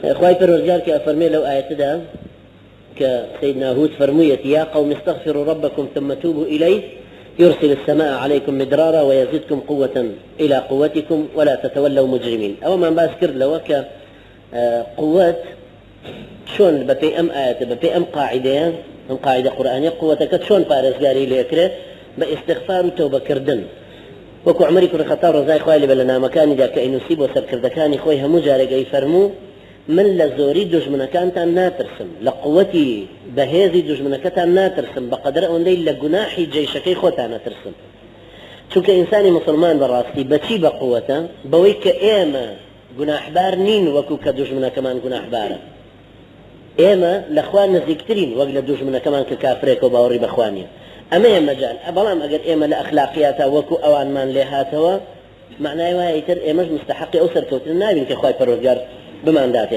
خواهي پروردگار كأفرمي لو آية دا كسيدنا هود فرميت يا قوم استغفروا ربكم ثم توبوا إليه يرسل السماء عليكم مدرارا ويزدكم قوة إلى قوتكم ولا تتولوا مجرمين. أو ما بذكر لو قوة شون بفي أم آية بفي أم قاعدة قرآنية قوتك شون بارزقاري ليكره باستغفار وتوبة كردن. وكو عمري كن خطار رزاي خوالي بلنا مكاني دا كأنو سيب وسر كردكاني خوي همو جارق يفرمو من لزوري دجمنكانتان ناترسم لقوتي بهذي دجمنكتان ناترسم بقدر أن ليل لقناحي جيشكي خوتا ناترسم. چونك إنساني مسلمان براستي بچي بقوته بويك إيما قناح بار نين وكو كدجمنا كمان قناح بارا إيما لأخوان نزيكترين وقل دجمنا كمان ككافريك وباوري بأخوانيا. أما يا مجال أبلام أجر إيما لأخلاقياتها وكو أوان مان لهاتها معناه يتر إيماج مستحق أسر كوتنا نابين كخواي پروردگار بمان داته